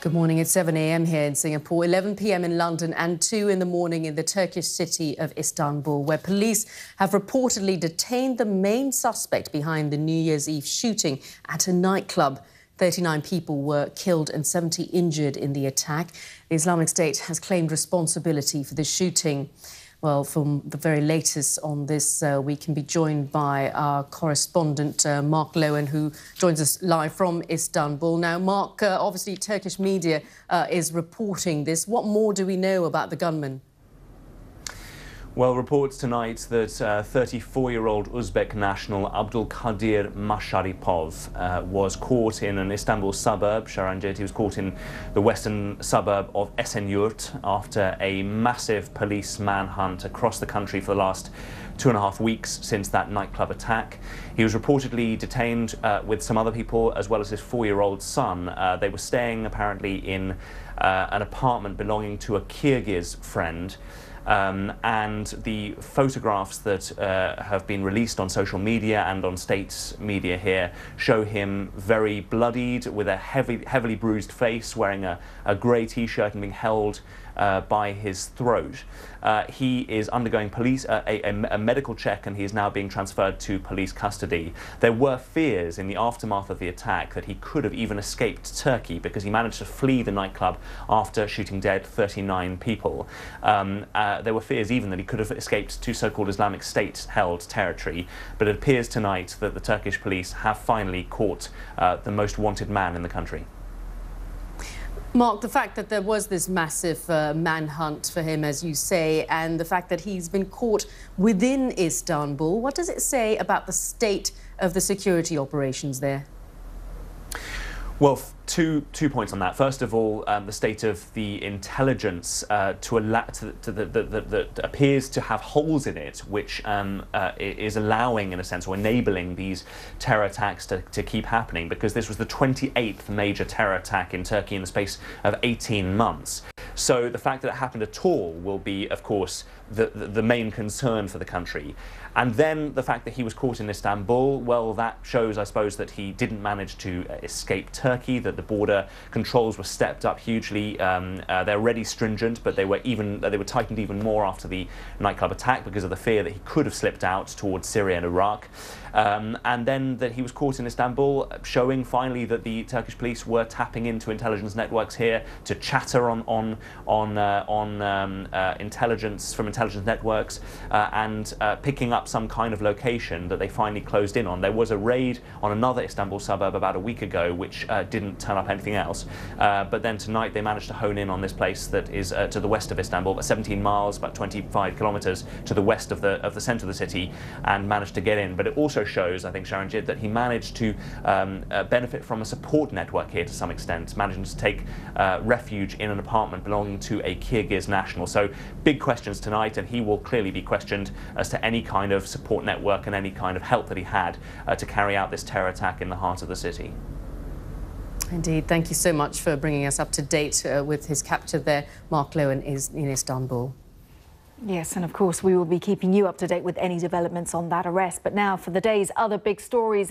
Good morning. It's 7 a.m. here in Singapore, 11 p.m. in London and 2 in the morning in the Turkish city of Istanbul, where police have reportedly detained the main suspect behind the New Year's Eve shooting at a nightclub. 39 people were killed and 70 injured in the attack. The Islamic State has claimed responsibility for the shooting. Well, from the very latest on this, we can be joined by our correspondent, Mark Lowen, who joins us live from Istanbul. Now, Mark, obviously Turkish media is reporting this. What more do we know about the gunman? Well, reports tonight that 34-year-old Uzbek national Abdulkadir Masharipov was caught in an Istanbul suburb, Sharanjit. He was caught in the western suburb of Esenyurt after a massive police manhunt across the country for the last 2.5 weeks since that nightclub attack. He was reportedly detained with some other people as well as his 4-year-old son. They were staying apparently in an apartment belonging to a Kyrgyz friend. And the photographs that have been released on social media and on state media here show him very bloodied, with a heavily bruised face, wearing a grey t-shirt and being held by his throat. He is undergoing a medical check, and he is now being transferred to police custody. There were fears in the aftermath of the attack that he could have even escaped Turkey, because he managed to flee the nightclub after shooting dead 39 people. There were fears even that he could have escaped to so-called Islamic State-held territory, but it appears tonight that the Turkish police have finally caught the most wanted man in the country. Mark, the fact that there was this massive manhunt for him, as you say, and the fact that he's been caught within Istanbul, what does it say about the state of the security operations there? Well, two points on that. First of all, the state of the intelligence that appears to have holes in it, which is allowing, in a sense, or enabling these terror attacks to keep happening, because this was the 28th major terror attack in Turkey in the space of 18 months. So the fact that it happened at all will be, of course, the main concern for the country. And then the fact that he was caught in Istanbul, well, that shows, I suppose, that he didn't manage to escape Turkey, that the border controls were stepped up hugely. They're already stringent, but they were tightened even more after the nightclub attack, because of the fear that he could have slipped out towards Syria and Iraq. And then that he was caught in Istanbul, showing finally that the Turkish police were tapping into intelligence networks here to chatter on intelligence from intelligence networks and picking up some kind of location that they finally closed in on. There was a raid on another Istanbul suburb about a week ago, which didn't turn up anything else. But then tonight they managed to hone in on this place that is to the west of Istanbul, about 17 miles, about 25 kilometers to the west of the center of the city, and managed to get in. But it also shows, I think, Sharanjit, that he managed to benefit from a support network here to some extent, managing to take refuge in an apartment belonging to a Kyrgyz national. So big questions tonight, and he will clearly be questioned as to any kind of support network and any kind of help that he had to carry out this terror attack in the heart of the city. Indeed. Thank you so much for bringing us up to date with his capture there. Mark Lowen is in Istanbul. Yes, and of course we will be keeping you up to date with any developments on that arrest. But now for the day's other big stories.